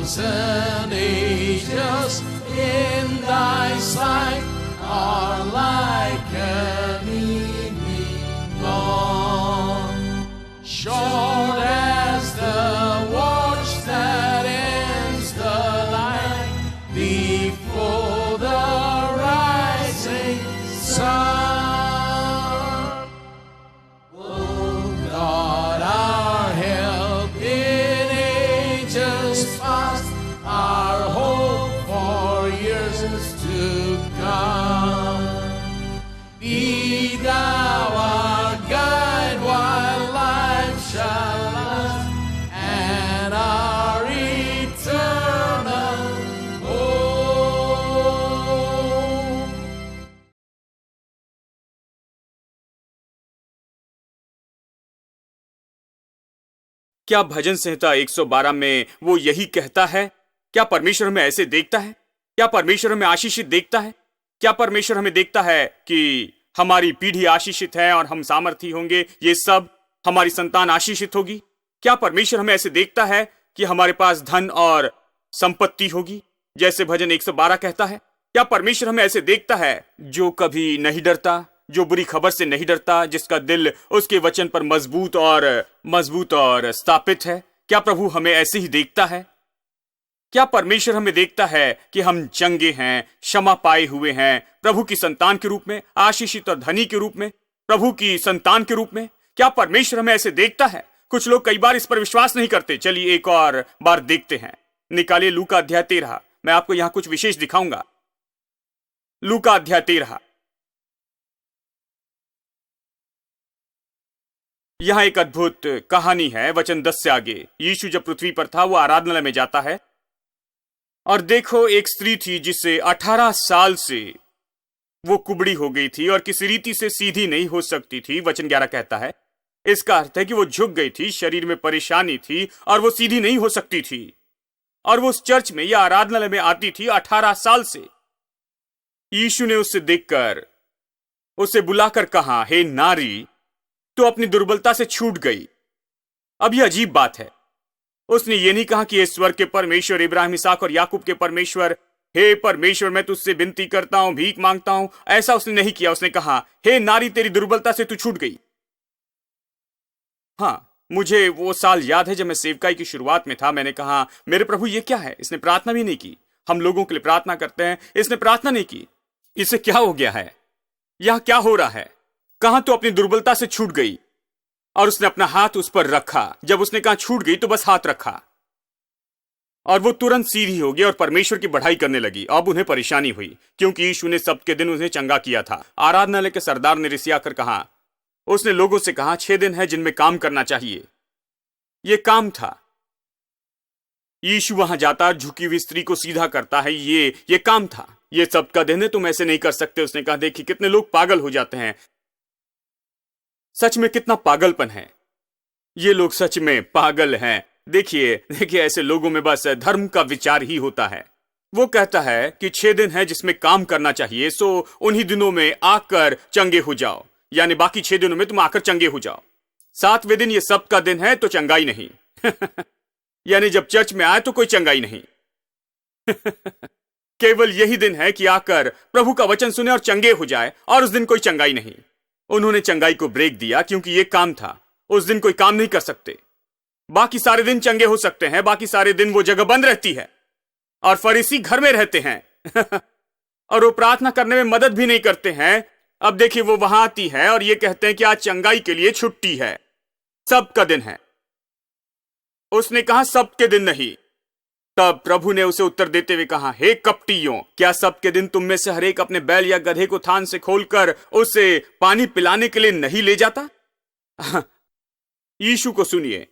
Thrones and ages in thy sight are like an evening dawn. Short as the watch that ends the light before the rising sun. O God, our help in ages past, our hope for years to come. Be thou our guide while life shall last, and our eternal hope. क्या भजन संहिता 112 में वो यही कहता है? क्या परमेश्वर हमें ऐसे देखता है? क्या परमेश्वर हमें आशीषित देखता है? क्या परमेश्वर हमें देखता है कि हमारी पीढ़ी आशीषित है और हम सामर्थी होंगे, ये सब हमारी संतान आशीषित होगी? क्या परमेश्वर हमें ऐसे देखता है कि हमारे पास धन और संपत्ति होगी, जैसे भजन 112 कहता है? क्या परमेश्वर हमें ऐसे देखता है जो कभी नहीं डरता, जो बुरी खबर से नहीं डरता, जिसका दिल उसके वचन पर मजबूत और स्थापित है? क्या प्रभु हमें ऐसे ही देखता है? क्या परमेश्वर हमें देखता है कि हम चंगे हैं, क्षमा पाए हुए हैं, प्रभु की संतान के रूप में, आशीषित और धनी के रूप में, प्रभु की संतान के रूप में? क्या परमेश्वर हमें ऐसे देखता है? कुछ लोग कई बार इस पर विश्वास नहीं करते। चलिए एक और बार देखते हैं। निकालिए लूका अध्याय 13। मैं आपको यहां कुछ विशेष दिखाऊंगा। लूका अध्याय 13। यहां एक अद्भुत कहानी है, वचन 10 से आगे। यीशु जब पृथ्वी पर था, वो आराधनालय में जाता है और देखो, एक स्त्री थी जिसे 18 साल से वो कुबड़ी हो गई थी और किसी रीति से सीधी नहीं हो सकती थी। वचन 11 कहता है, इसका अर्थ है कि वो झुक गई थी, शरीर में परेशानी थी और वो सीधी नहीं हो सकती थी। और वो उस चर्च में या आराधनालय में आती थी 18 साल से। यीशु ने उससे देखकर, उसे बुलाकर कहा, हे नारी, तो अपनी दुर्बलता से छूट गई। अब यह अजीब बात है, उसने ये नहीं कहा कि ईश्वर के परमेश्वर, इब्राहिम, इसहाक और याकूब के परमेश्वर, हे परमेश्वर, मैं तुझसे विनती करता हूं, भीख मांगता हूं। ऐसा उसने नहीं किया। उसने कहा, हे नारी, तेरी दुर्बलता से तू छूट गई। हाँ, मुझे वो साल याद है जब मैं सेवकाई की शुरुआत में था। मैंने कहा, मेरे प्रभु ये क्या है? इसने प्रार्थना भी नहीं की। हम लोगों के लिए प्रार्थना करते हैं, इसने प्रार्थना नहीं की। इसे क्या हो गया है? यह क्या हो रहा है? कहां तो अपनी दुर्बलता से छूट गई और उसने अपना हाथ उस पर रखा। जब उसने कहा छूट गई, तो बस हाथ रखा और वो तुरंत सीधी हो गई और परमेश्वर की बढ़ाई करने लगी। अब उन्हें परेशानी हुई क्योंकि यीशु ने सबके दिन उन्हें चंगा किया था। आराधनालय के सरदार ने रिसियाकर कहा, उसने लोगों से कहा, 6 दिन है जिनमें काम करना चाहिए। ये काम था। यीशु वहां जाता, झुकी हुई स्त्री को सीधा करता है। ये काम था। ये सबका दिन है, तुम ऐसे नहीं कर सकते। उसने कहा, देखिए कितने लोग पागल हो जाते हैं। सच में कितना पागलपन है। ये लोग सच में पागल हैं। देखिए ऐसे लोगों में बस धर्म का विचार ही होता है। वो कहता है कि 6 दिन है जिसमें काम करना चाहिए, सो उन्हीं दिनों में आकर चंगे हो जाओ, यानी बाकी 6 दिनों में तुम आकर चंगे हो जाओ। 7वें दिन ये सबका दिन है, तो चंगाई नहीं। यानी जब चर्च में आए तो कोई चंगाई नहीं। केवल यही दिन है कि आकर प्रभु का वचन सुने और चंगे हो जाए, और उस दिन कोई चंगाई नहीं। उन्होंने चंगाई को ब्रेक दिया क्योंकि यह काम था। उस दिन कोई काम नहीं कर सकते। बाकी सारे दिन चंगे हो सकते हैं, बाकी सारे दिन वो जगह बंद रहती है और फरीसी घर में रहते हैं। और वो प्रार्थना करने में मदद भी नहीं करते हैं। अब देखिए, वो वहां आती है और ये कहते हैं कि आज चंगाई के लिए छुट्टी है, सबका दिन है। उसने कहा सबके दिन नहीं। तब प्रभु ने उसे उत्तर देते हुए कहा, हे कपटियों, क्या सबके दिन तुम में से हरेक अपने बैल या गधे को थान से खोलकर उसे पानी पिलाने के लिए नहीं ले जाता? यीशु को सुनिए।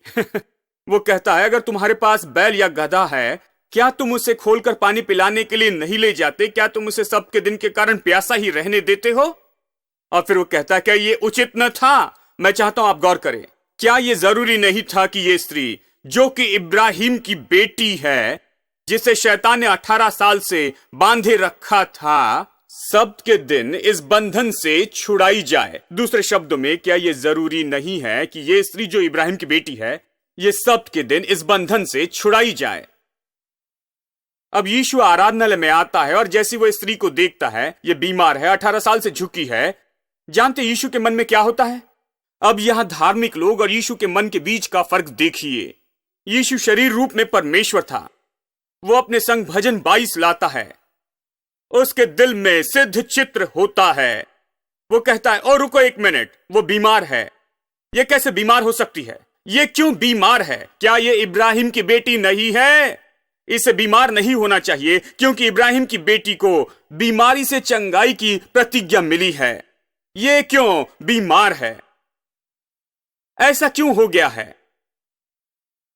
वो कहता है, अगर तुम्हारे पास बैल या गधा है, क्या तुम उसे खोलकर पानी पिलाने के लिए नहीं ले जाते? क्या तुम उसे सबके दिन के कारण प्यासा ही रहने देते हो? और फिर वो कहता है, क्या ये उचित न था? मैं चाहता हूं आप गौर करें। क्या ये जरूरी नहीं था कि ये स्त्री, जो कि इब्राहिम की बेटी है, जिसे शैतान ने 18 साल से बांधे रखा था, सबके दिन इस बंधन से छुड़ाई जाए? दूसरे शब्दों में, क्या यह जरूरी नहीं है कि यह स्त्री जो इब्राहिम की बेटी है, यह सबके दिन इस बंधन से छुड़ाई जाए? अब यीशु आराधनालय में आता है और जैसी वो स्त्री को देखता है, ये बीमार है, 18 साल से झुकी है, जानते यीशु के मन में क्या होता है? अब यहां धार्मिक लोग और यीशु के मन के बीच का फर्क देखिए। यीशु शरीर रूप में परमेश्वर था। वो अपने संग भजन 22 लाता है। उसके दिल में सिद्ध चित्र होता है। वो कहता है, ओ रुको एक मिनट, वो बीमार है। ये कैसे बीमार हो सकती है? ये क्यों बीमार है? क्या ये इब्राहिम की बेटी नहीं है? इसे बीमार नहीं होना चाहिए, क्योंकि इब्राहिम की बेटी को बीमारी से चंगाई की प्रतिज्ञा मिली है। ये क्यों बीमार है? ऐसा क्यों हो गया है?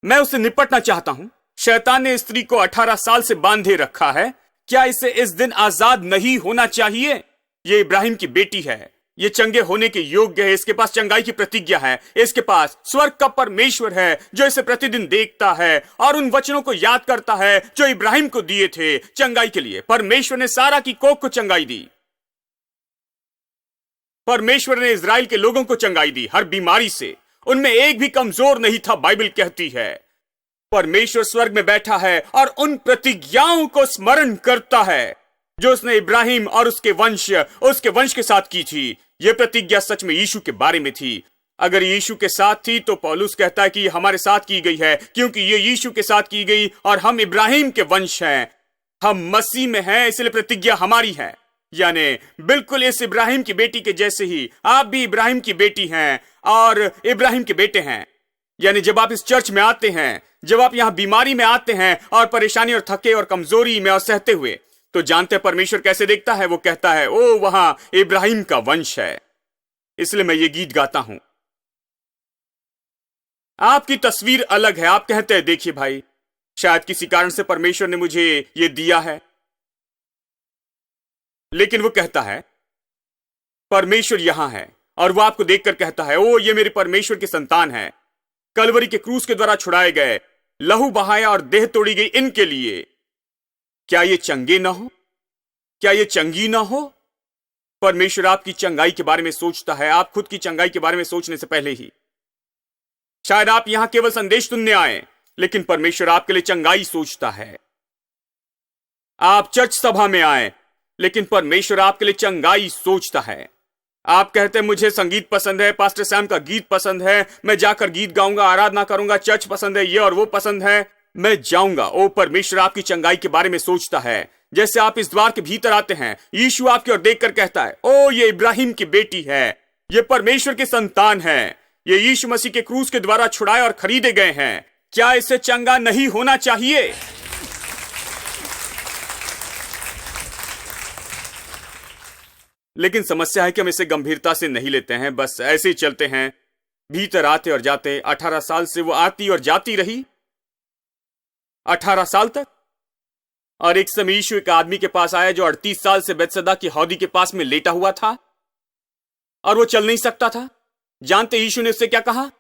मैं उससे निपटना चाहता हूं। शैतान ने स्त्री को 18 साल से बांधे रखा है। क्या इसे इस दिन आजाद नहीं होना चाहिए? ये इब्राहिम की बेटी है। ये चंगे होने के योग्य है। इसके पास चंगाई की प्रतिज्ञा है। इसके पास स्वर्ग का परमेश्वर है जो इसे प्रतिदिन देखता है और उन वचनों को याद करता है जो इब्राहिम को दिए थे चंगाई के लिए। परमेश्वर ने सारा की कोख को चंगाई दी। परमेश्वर ने इजराइल के लोगों को चंगाई दी हर बीमारी से। उनमें एक भी कमजोर नहीं था। बाइबल कहती है परमेश्वर स्वर्ग में बैठा है और उन प्रतिज्ञाओं को स्मरण करता है जो उसने इब्राहिम और उसके वंश के साथ की थी। यह प्रतिज्ञा सच में यीशु के बारे में थी। अगर यीशु के साथ थी तो पौलुस कहता है कि हमारे साथ की गई है, क्योंकि ये यीशु के साथ की गई और हम इब्राहिम के वंश हैं। हम मसीह में हैं, इसलिए प्रतिज्ञा हमारी है। यानी बिल्कुल इस इब्राहिम की बेटी के जैसे ही आप भी इब्राहिम की बेटी हैं और इब्राहिम के बेटे हैं। यानी जब आप इस चर्च में आते हैं, जब आप यहां बीमारी में आते हैं और परेशानी और थके और कमजोरी में और सहते हुए, तो जानते हैं परमेश्वर कैसे देखता है? वो कहता है, ओ वहां इब्राहिम का वंश है। इसलिए मैं ये गीत गाता हूं। आपकी तस्वीर अलग है। आप कहते हैं, देखिए भाई, शायद किसी कारण से परमेश्वर ने मुझे ये दिया है। लेकिन वो कहता है परमेश्वर यहां है और वो आपको देखकर कहता है, ओ ये मेरे परमेश्वर की संतान है, कलवरी के क्रूस के द्वारा छुड़ाए गए, लहू बहाया और देह तोड़ी गई इनके लिए। क्या ये चंगे ना हो? क्या ये चंगी ना हो? परमेश्वर आपकी चंगाई के बारे में सोचता है, आप खुद की चंगाई के बारे में सोचने से पहले ही। शायद आप यहां केवल संदेश सुनने आए, लेकिन परमेश्वर आपके लिए चंगाई सोचता है। आप चर्च सभा में आए, लेकिन परमेश्वर आपके लिए चंगाई सोचता है। आप कहते हैं, मुझे संगीत पसंद है, पास्टर सैम का गीत पसंद है, मैं जाकर गीत गाऊंगा, आराधना करूंगा, चर्च पसंद है, ये और वो पसंद है, मैं जाऊंगा। ओ परमेश्वर आपकी चंगाई के बारे में सोचता है। जैसे आप इस द्वार के भीतर आते हैं, यीशु आपकी ओर देखकर कहता है, ओ ये इब्राहिम की बेटी है, ये परमेश्वर की संतान है, ये यीशु मसीह के क्रूस के द्वारा छुड़ाए और खरीदे गए हैं। क्या इसे चंगा नहीं होना चाहिए? लेकिन समस्या है कि हम इसे गंभीरता से नहीं लेते हैं, बस ऐसे ही चलते हैं। भीतर आते और जाते 18 साल से वो आती और जाती रही, 18 साल तक। और एक समय यीशु एक आदमी के पास आया जो 38 साल से बैतसैदा की हौदी के पास में लेटा हुआ था और वो चल नहीं सकता था। जानते यीशु ने उससे क्या कहा?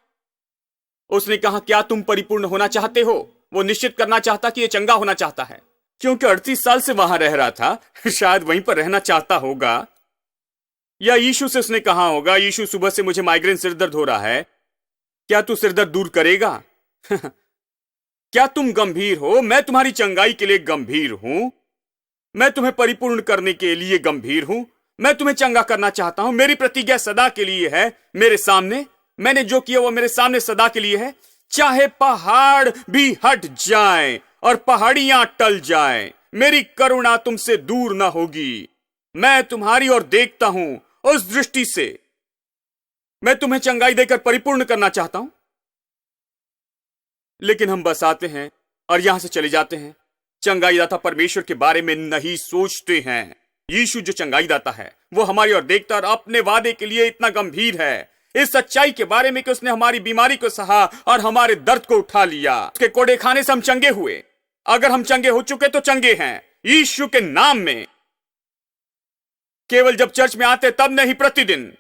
उसने कहा, क्या तुम परिपूर्ण होना चाहते हो? वो निश्चित करना चाहता कि ये चंगा होना चाहता है, क्योंकि 38 साल से वहां रह रहा था, शायद वहीं पर रहना चाहता होगा। या यीशु से उसने कहा होगा, यीशु सुबह से मुझे माइग्रेन सिर दर्द हो रहा है, क्या तू सिर दर्द दूर करेगा? क्या तुम गंभीर हो? मैं तुम्हारी चंगाई के लिए गंभीर हूं। मैं तुम्हें परिपूर्ण करने के लिए गंभीर हूं। मैं तुम्हें चंगा करना चाहता हूं। मेरी प्रतिज्ञा सदा के लिए है मेरे सामने। मैंने जो किया वो मेरे सामने सदा के लिए है। चाहे पहाड़ भी हट जाएं और पहाड़ियां टल जाएं, मेरी करुणा तुमसे दूर ना होगी। मैं तुम्हारी ओर देखता हूं। उस दृष्टि से मैं तुम्हें चंगाई देकर परिपूर्ण करना चाहता हूं। लेकिन हम बस आते हैं और यहां से चले जाते हैं। चंगाई दाता परमेश्वर के बारे में नहीं सोचते हैं। यीशु जो चंगाई दाता है, वो हमारी ओर देखता और अपने वादे के लिए इतना गंभीर है, इस सच्चाई के बारे में कि उसने हमारी बीमारी को सहा और हमारे दर्द को उठा लिया। उसके कोड़े खाने से हम चंगे हुए। अगर हम चंगे हो चुके तो चंगे हैं यीशु के नाम में। केवल जब चर्च में आते तब नहीं, प्रतिदिन।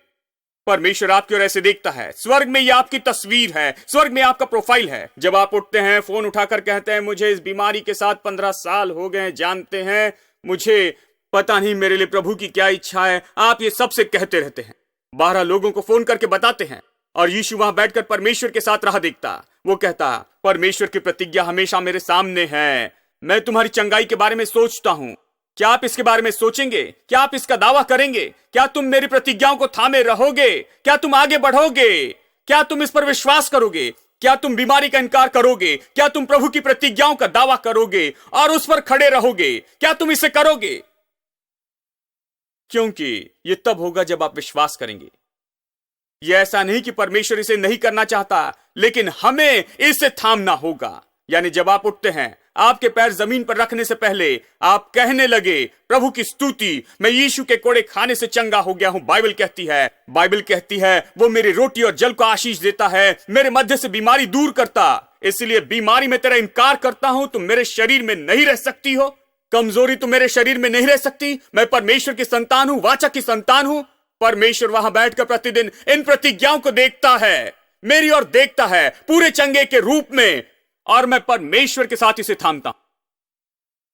परमेश्वर आपकी ओर ऐसे देखता है। स्वर्ग में ये आपकी तस्वीर है, स्वर्ग में आपका प्रोफाइल है। जब आप उठते हैं, फोन उठाकर कहते हैं, मुझे इस बीमारी के साथ 15 साल हो गए, जानते हैं, मुझे पता नहीं मेरे लिए प्रभु की क्या इच्छा है। आप ये सबसे कहते रहते हैं, 12 लोगों को फोन करके बताते हैं, और यीशु वहां बैठकर परमेश्वर के साथ राह देखता। वो कहता, परमेश्वर की प्रतिज्ञा हमेशा मेरे सामने है। मैं तुम्हारी चंगाई के बारे में सोचता हूं। क्या आप इसके बारे में सोचेंगे? क्या आप इसका दावा करेंगे? क्या तुम मेरी प्रतिज्ञाओं को थामे रहोगे? क्या तुम आगे बढ़ोगे? क्या तुम इस पर विश्वास करोगे? क्या तुम बीमारी का इनकार करोगे? क्या तुम प्रभु की प्रतिज्ञाओं का दावा करोगे और उस पर खड़े रहोगे? क्या तुम इसे करोगे? क्योंकि यह तब होगा जब आप विश्वास करेंगे। यह ऐसा नहीं कि परमेश्वर इसे नहीं करना चाहता, लेकिन हमें इसे थामना होगा। यानी जब आप उठते हैं, आपके पैर जमीन पर रखने से पहले आप कहने लगे प्रभु की स्तुति, मैं यीशु के कोड़े खाने से चंगा हो गया हूं। बाइबल कहती है वो मेरी रोटी और जल को आशीष देता है, मेरे मध्य से बीमारी दूर करता। इसलिए बीमारी में तेरा इनकार करता हूं, तुम मेरे शरीर में नहीं रह सकती हो। कमजोरी तुम मेरे शरीर में नहीं रह सकती। मैं परमेश्वर की संतान हूं, वाचा की संतान हूं। परमेश्वर वहां बैठकर प्रतिदिन इन प्रतिज्ञाओं को देखता है, मेरी ओर देखता है पूरे चंगे के रूप में, और मैं परमेश्वर के साथ इसे थामता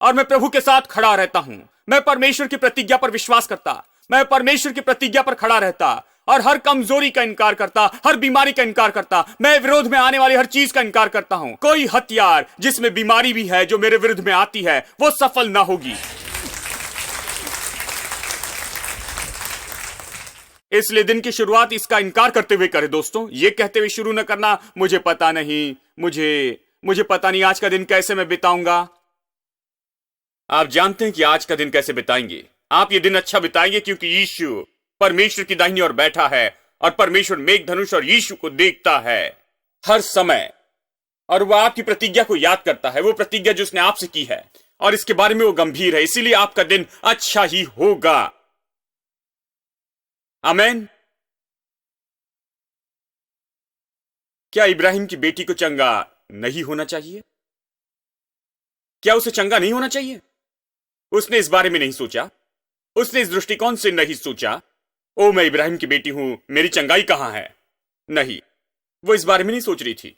और मैं प्रभु के साथ खड़ा रहता हूं। मैं परमेश्वर की प्रतिज्ञा पर विश्वास करता, मैं परमेश्वर की प्रतिज्ञा पर खड़ा रहता और हर कमजोरी का इनकार करता, हर बीमारी का इनकार करता। मैं विरोध में आने वाली हर चीज का इनकार करता हूं। कोई हथियार जिसमें बीमारी भी है जो मेरे विरुद्ध में आती है, वो सफल ना होगी। इसलिए दिन की शुरुआत इसका इनकार करते हुए करें दोस्तों। ये कहते हुए शुरू न करना मुझे पता नहीं, मुझे पता नहीं आज का दिन कैसे मैं बिताऊंगा। आप जानते हैं कि आज का दिन कैसे बिताएंगे। आप ये दिन अच्छा बिताएंगे क्योंकि यीशु परमेश्वर की दाहिनी ओर बैठा है और परमेश्वर मेघधनुष और यीशु को देखता है हर समय, और वह आपकी प्रतिज्ञा को याद करता है, वो प्रतिज्ञा जो उसने आपसे की है, और इसके बारे में वो गंभीर है। इसीलिए आपका दिन अच्छा ही होगा। आमीन। क्या इब्राहिम की बेटी को चंगा नहीं होना चाहिए? क्या उसे चंगा नहीं होना चाहिए? उसने इस बारे में नहीं सोचा, उसने इस दृष्टिकोण से नहीं सोचा, ओ मैं इब्राहिम की बेटी हूं, मेरी चंगाई कहां है। नहीं, वो इस बारे में नहीं सोच रही थी।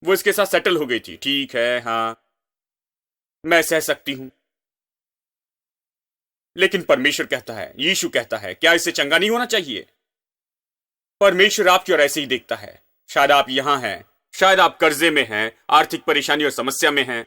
वो इसके साथ सेटल हो गई थी। ठीक है, हां, मैं सह सकती हूं। लेकिन परमेश्वर कहता है, यीशु कहता है, क्या इसे चंगा नहीं होना चाहिए? परमेश्वर आपकी ओर ऐसे ही देखता है। शायद आप यहां हैं, शायद आप कर्जे में हैं, आर्थिक परेशानी और समस्या में हैं,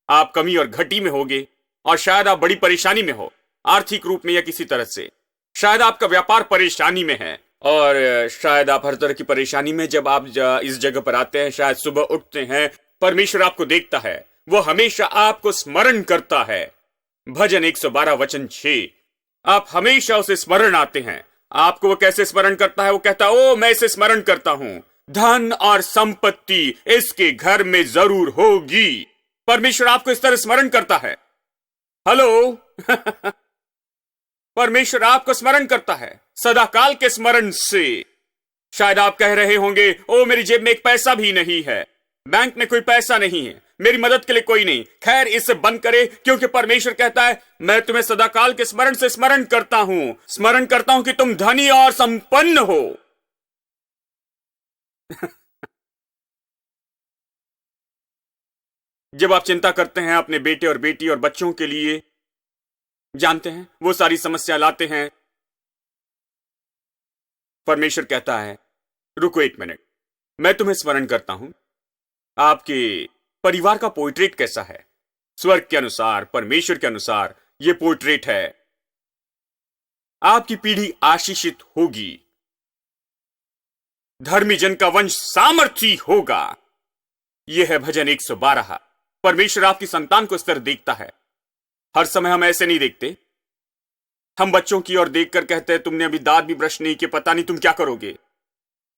आप कमी और घटी में होगे, और शायद आप बड़ी परेशानी में हो, आर्थिक रूप में या किसी तरह से। शायद आपका व्यापार परेशानी में है, और शायद आप हर तरह की परेशानी में जब आप इस जगह पर आते हैं, शायद सुबह उठते हैं, परमेश्वर आपको देखता है, वो हमेशा आपको स्मरण करता है। भजन 112 वचन 6, आप हमेशा उसे स्मरण आते हैं। आपको वो कैसे स्मरण करता है? वो कहता है, ओ मैं इसे स्मरण करता हूं, धन और संपत्ति इसके घर में जरूर होगी। परमेश्वर आपको इस तरह स्मरण करता है। हेलो परमेश्वर आपको स्मरण करता है सदाकाल के स्मरण से। शायद आप कह रहे होंगे, ओ मेरी जेब में एक पैसा भी नहीं है, बैंक में कोई पैसा नहीं है, मेरी मदद के लिए कोई नहीं। खैर, इसे बंद करे, क्योंकि परमेश्वर कहता है, मैं तुम्हें सदाकाल के स्मरण से स्मरण करता हूं कि तुम धनी और संपन्न हो। जब आप चिंता करते हैं अपने बेटे और बेटी और बच्चों के लिए, जानते हैं वो सारी समस्या लाते हैं, परमेश्वर कहता है, रुको एक मिनट, मैं तुम्हें स्मरण करता हूं। आपके परिवार का पोर्ट्रेट कैसा है? स्वर्ग के अनुसार, परमेश्वर के अनुसार यह पोर्ट्रेट है। आपकी पीढ़ी आशीषित होगी, धर्मी जन का वंश सामर्थी होगा। यह है भजन 112। परमेश्वर आपकी संतान को इस तरह देखता है। हर समय हम ऐसे नहीं देखते। हम बच्चों की ओर देखकर कहते हैं, तुमने अभी दांत भी ब्रश नहीं किए, पता नहीं तुम क्या करोगे,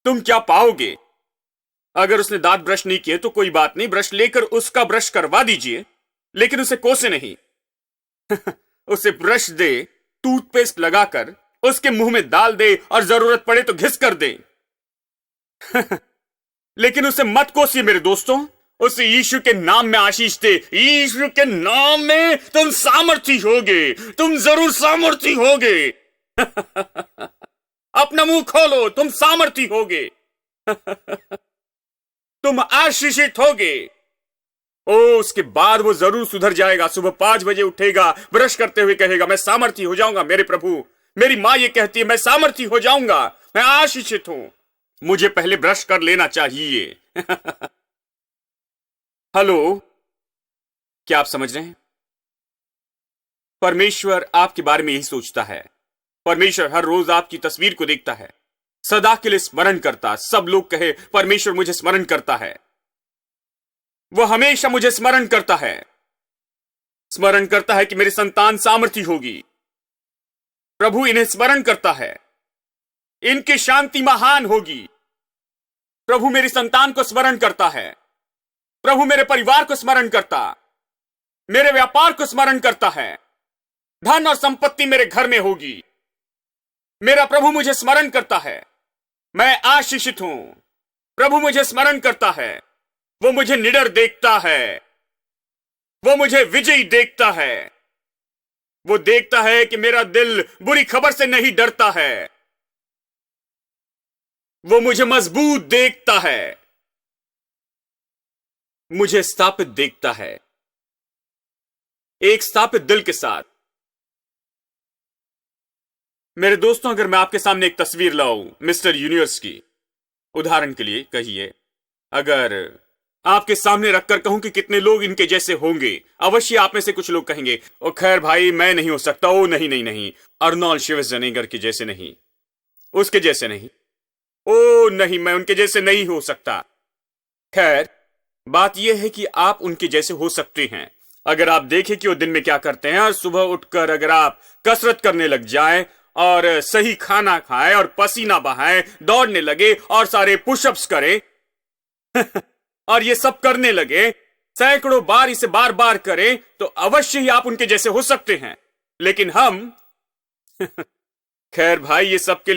तुम क्या पाओगे। अगर उसने दांत ब्रश नहीं किए तो कोई बात नहीं, ब्रश लेकर उसका ब्रश करवा दीजिए, लेकिन उसे कोसे नहीं। उसे ब्रश दे, टूथपेस्ट लगाकर उसके मुंह में डाल दे, और जरूरत पड़े तो घिस कर दे। लेकिन उसे मत कोसिए मेरे दोस्तों, उसे यीशु के नाम में आशीष दे। यीशु के नाम में तुम सामर्थी होगे, तुम जरूर सामर्थी होगे। अपना मुंह खोलो, तुम सामर्थी होगे। तुम आशीषित होगे। ओ, उसके बाद वो जरूर सुधर जाएगा। सुबह 5 बजे उठेगा, ब्रश करते हुए कहेगा, मैं सामर्थी हो जाऊंगा मेरे प्रभु। मेरी मां ये कहती है, मैं सामर्थी हो जाऊंगा, मैं आशीषित हूं, मुझे पहले ब्रश कर लेना चाहिए। हेलो, क्या आप समझ रहे हैं? परमेश्वर आपके बारे में यही सोचता है। परमेश्वर हर रोज आपकी तस्वीर को देखता है, सदा के लिए स्मरण करता। सब लोग कहे, परमेश्वर मुझे स्मरण करता है। वो हमेशा मुझे स्मरण करता है। स्मरण करता है कि मेरे संतान सामर्थी होगी। प्रभु इन्हें स्मरण करता है, इनकी शांति महान होगी। प्रभु मेरी संतान को स्मरण करता है। प्रभु मेरे परिवार को स्मरण करता, मेरे व्यापार को स्मरण करता है। धन और संपत्ति मेरे घर में होगी। मेरा प्रभु मुझे स्मरण करता है, मैं आशीषित हूं। प्रभु मुझे स्मरण करता है, वो मुझे निडर देखता है, वो मुझे विजयी देखता है। वो देखता है कि मेरा दिल बुरी खबर से नहीं डरता है। वो मुझे मजबूत देखता है, मुझे स्थापित देखता है, एक स्थापित दिल के साथ। मेरे दोस्तों, अगर मैं आपके सामने एक तस्वीर लाऊं मिस्टर यूनिवर्स की, उदाहरण के लिए कहिए, अगर आपके सामने रखकर कहूं कि कितने लोग इनके जैसे होंगे, अवश्य आप में से कुछ लोग कहेंगे, ओ खैर भाई, मैं नहीं हो सकता। ओ नहीं नहीं नहीं, अर्नोल्ड श्वार्ज़नेगर के जैसे नहीं, उसके जैसे नहीं, ओ नहीं, मैं उनके जैसे नहीं हो सकता। खैर, बात यह है कि आप उनके जैसे हो सकते हैं अगर आप देखें कि वो दिन में क्या करते हैं। और सुबह उठकर अगर आप कसरत करने लग जाएं और सही खाना खाएं और पसीना बहाएं, दौड़ने लगे और सारे पुशअप्स करें और ये सब करने लगे, सैकड़ों बार इसे बार बार करें, तो अवश्य ही आप उनके जैसे हो सकते हैं। लेकिन हम खैर भाई, ये सबके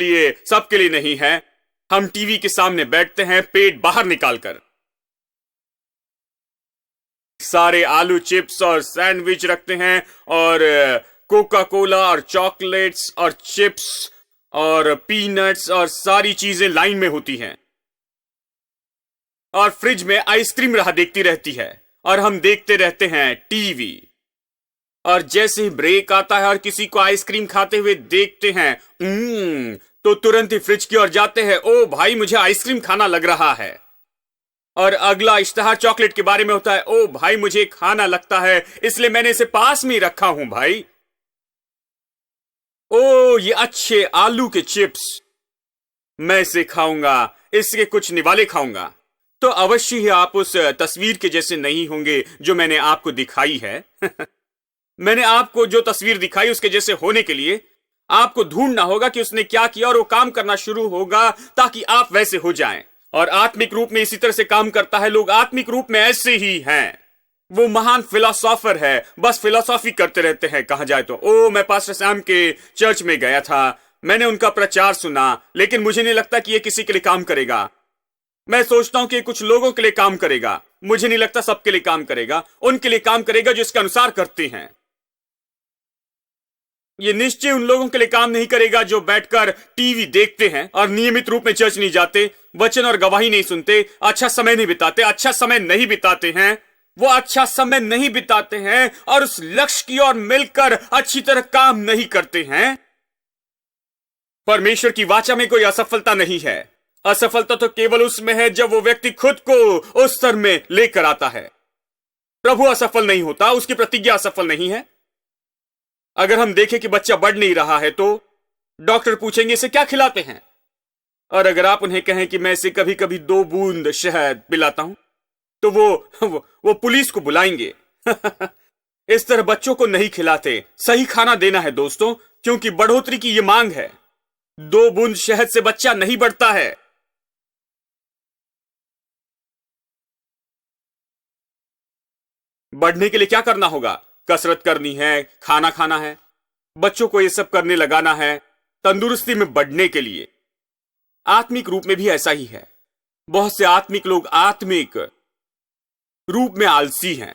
लिए नहीं है। हम टीवी के सामने बैठते हैं, पेट बाहर निकालकर, सारे आलू चिप्स और सैंडविच रखते हैं और कोका कोला और चॉकलेट्स और चिप्स और पीनट्स और सारी चीजें लाइन में होती हैं। और फ्रिज में आइसक्रीम राह देखती रहती है और हम देखते रहते हैं टीवी। और जैसे ही ब्रेक आता है और किसी को आइसक्रीम खाते हुए देखते हैं, तो तुरंत ही फ्रिज की ओर जाते हैं, ओ भाई, मुझे आइसक्रीम खाना लग रहा है। और अगला इश्तहार चॉकलेट के बारे में होता है, ओ भाई, मुझे खाना लगता है, इसलिए मैंने इसे पास में ही रखा हूं भाई। ओ ये अच्छे आलू के चिप्स, मैं इसे खाऊंगा, इसके कुछ निवाले खाऊंगा। तो अवश्य ही आप उस तस्वीर के जैसे नहीं होंगे जो मैंने आपको दिखाई है। मैंने आपको जो तस्वीर दिखाई उसके जैसे होने के लिए आपको ढूंढना होगा कि उसने क्या किया और वो काम करना शुरू होगा ताकि आप वैसे हो जाएं। और आत्मिक रूप में इसी तरह से काम करता है। लोग आत्मिक रूप में ऐसे ही हैं। वो महान फिलोसोफर है, बस फिलोसॉफी करते रहते हैं। कहा जाए तो ओ मैं पास्टर सैम के चर्च में गया था, मैंने उनका प्रचार सुना, लेकिन मुझे नहीं लगता कि ये किसी के लिए काम करेगा। मैं सोचता हूं कि कुछ लोगों के लिए काम करेगा, मुझे नहीं लगता सबके लिए काम करेगा। उनके लिए काम करेगा जो इसके अनुसार करते हैं। ये निश्चय उन लोगों के लिए काम नहीं करेगा जो बैठकर टीवी देखते हैं और नियमित रूप में चर्च नहीं जाते, वचन और गवाही नहीं सुनते, अच्छा समय नहीं बिताते, अच्छा समय नहीं बिताते हैं। वो अच्छा समय नहीं बिताते हैं और उस लक्ष्य की ओर मिलकर अच्छी तरह काम नहीं करते हैं। परमेश्वर की वाचा में कोई असफलता नहीं है। असफलता तो केवल उसमें है जब वो व्यक्ति खुद को उस स्तर में लेकर आता है। प्रभु असफल नहीं होता, उसकी प्रतिज्ञा असफल नहीं है। अगर हम देखें कि बच्चा बढ़ नहीं रहा है तो डॉक्टर पूछेंगे इसे क्या खिलाते हैं, और अगर आप उन्हें कहें कि मैं इसे कभी कभी 2 बूंद शहद पिलाता हूं, तो वो पुलिस को बुलाएंगे। इस तरह बच्चों को नहीं खिलाते। सही खाना देना है दोस्तों, क्योंकि बढ़ोतरी की यह मांग है। 2 बूंद शहद से बच्चा नहीं बढ़ता है। बढ़ने के लिए क्या करना होगा? कसरत करनी है, खाना खाना है, बच्चों को यह सब करने लगाना है तंदुरुस्ती में बढ़ने के लिए। आत्मिक रूप में भी ऐसा ही है। बहुत से आत्मिक लोग आत्मिक रूप में आलसी हैं।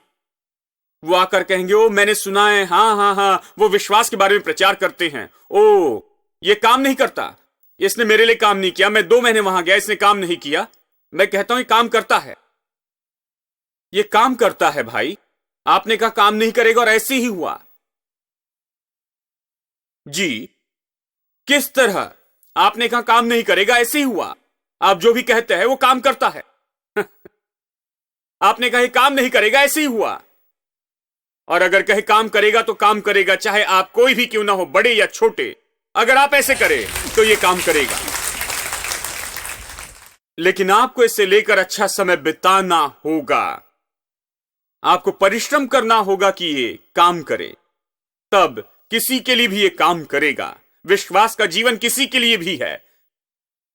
वो आकर कहेंगे, ओ मैंने सुना है, हाँ, वो विश्वास के बारे में प्रचार करते हैं। ओ ये काम नहीं करता, इसने मेरे लिए काम नहीं किया, मैं 2 महीने वहां गया, इसने काम नहीं किया। मैं कहता हूं ये काम करता है, ये काम करता है भाई। आपने कहा काम नहीं करेगा और ऐसे ही हुआ। जी किस तरह? आपने कहा काम नहीं करेगा, ऐसे ही हुआ। आप जो भी कहते हैं वो काम करता है। आपने कहा काम नहीं करेगा, ऐसे ही हुआ। और अगर कहे काम करेगा तो काम करेगा, चाहे आप कोई भी क्यों ना हो, बड़े या छोटे। अगर आप ऐसे करें तो ये काम करेगा। लेकिन आपको इसे लेकर अच्छा समय बिताना होगा, आपको परिश्रम करना होगा कि ये काम करे, तब किसी के लिए भी ये काम करेगा। विश्वास का जीवन किसी के लिए भी है,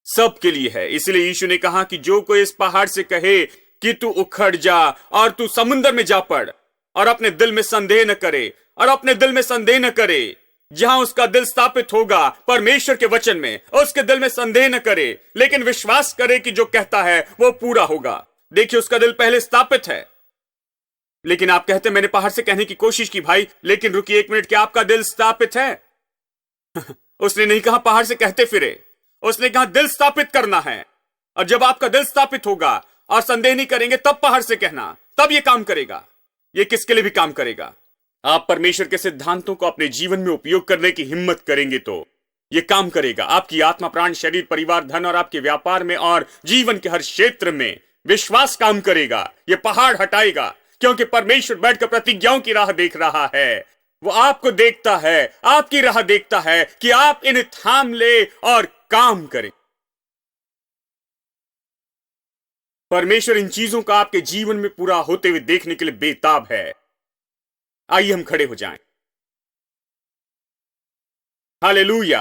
सबके लिए है। इसलिए यीशु ने कहा कि जो कोई इस पहाड़ से कहे कि तू उखड़ जा और तू समुद्र में जा पड़, और अपने दिल में संदेह न करे, और अपने दिल में संदेह न करे, जहां उसका दिल स्थापित होगा परमेश्वर के वचन में, उसके दिल में संदेह न करे, लेकिन विश्वास करे कि जो कहता है वो पूरा होगा। देखिए, उसका दिल पहले स्थापित है। लेकिन आप कहते, मैंने पहाड़ से कहने की कोशिश की भाई, लेकिन रुकिए एक मिनट, क्या आपका दिल स्थापित है? उसने नहीं कहा पहाड़ से कहते फिरे, उसने कहा दिल स्थापित करना है। और जब आपका दिल स्थापित होगा और संदेह नहीं करेंगे, तब पहाड़ से कहना, तब ये काम करेगा। ये किसके लिए भी काम करेगा। आप परमेश्वर के सिद्धांतों को अपने जीवन में उपयोग करने की हिम्मत करेंगे तो ये काम करेगा। आपकी आत्मा, प्राण, शरीर, परिवार, धन और आपके व्यापार में और जीवन के हर क्षेत्र में विश्वास काम करेगा। ये पहाड़ हटाएगा, क्योंकि परमेश्वर बैठकर प्रतिज्ञाओं की राह देख रहा है। वो आपको देखता है, आपकी राह देखता है कि आप इन्हें थाम ले और काम करें। परमेश्वर इन चीजों का आपके जीवन में पूरा होते हुए देखने के लिए बेताब है। आइए हम खड़े हो जाएं। हालेलुया,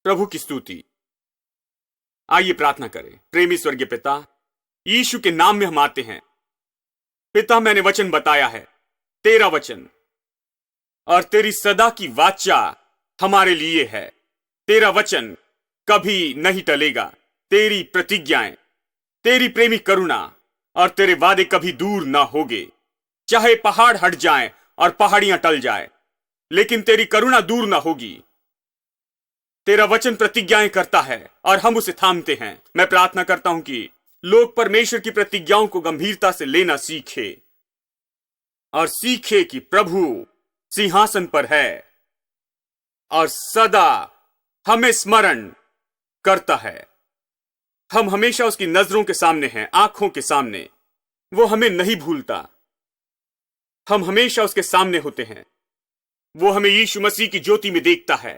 प्रभु की स्तुति। आइए प्रार्थना करें। प्रेमी स्वर्गीय पिता, यीशु के नाम में हम आते हैं। पिता, मैंने वचन बताया है, तेरा वचन और तेरी सदा की वाचा हमारे लिए है। तेरा वचन कभी नहीं टलेगा। तेरी प्रतिज्ञाएं, तेरी प्रेमी करुणा और तेरे वादे कभी दूर ना होगे। चाहे पहाड़ हट जाएं और पहाड़ियां टल जाएं, लेकिन तेरी करुणा दूर ना होगी। तेरा वचन प्रतिज्ञाएं करता है और हम उसे थामते हैं। मैं प्रार्थना करता हूं कि लोग परमेश्वर की प्रतिज्ञाओं को गंभीरता से लेना सीखे और सीखे कि प्रभु सिंहासन पर है और सदा हमें स्मरण करता है। हम हमेशा उसकी नजरों के सामने हैं, आंखों के सामने। वो हमें नहीं भूलता। हम हमेशा उसके सामने होते हैं। वो हमें यीशु मसीह की ज्योति में देखता है,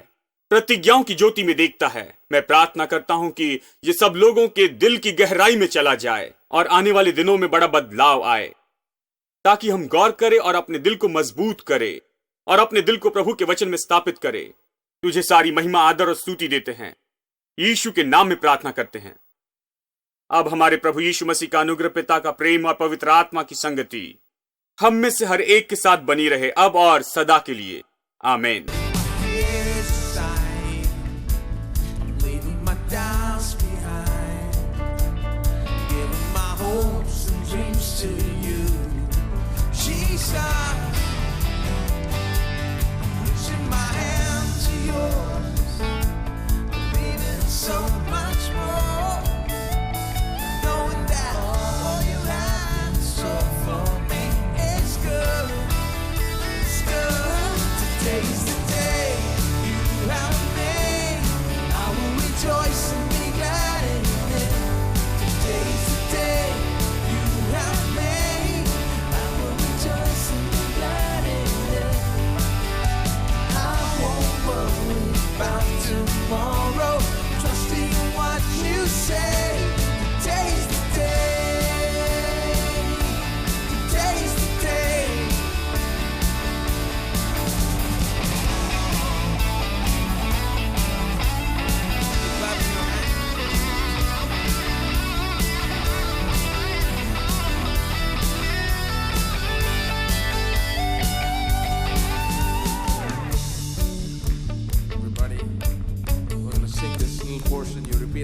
प्रतिज्ञाओं की ज्योति में देखता है। मैं प्रार्थना करता हूं कि ये सब लोगों के दिल की गहराई में चला जाए और आने वाले दिनों में बड़ा बदलाव आए, ताकि हम गौर करें और अपने दिल को मजबूत करें और अपने दिल को प्रभु के वचन में स्थापित करें। तुझे सारी महिमा, आदर और स्तुति देते हैं। यीशु के नाम में प्रार्थना करते हैं। अब हमारे प्रभु यीशु मसीह का अनुग्रह, पिता का प्रेम और पवित्र आत्मा की संगति हम में से हर एक के साथ बनी रहे, अब और सदा के लिए। आमीन।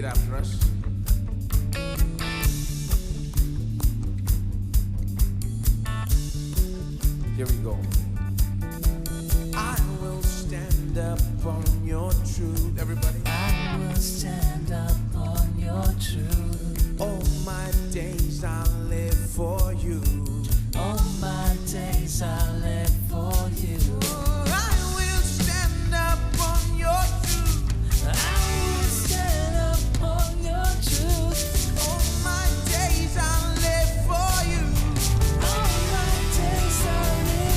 After us. Here we go. I will stand up on your truth. Everybody. I will stand up on your truth. All my days I'll live for you. All my days I'll live for you. I will stand up on your truth. I will stand up on your truth. All my days I'll live for you. All my days I'll live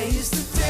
used to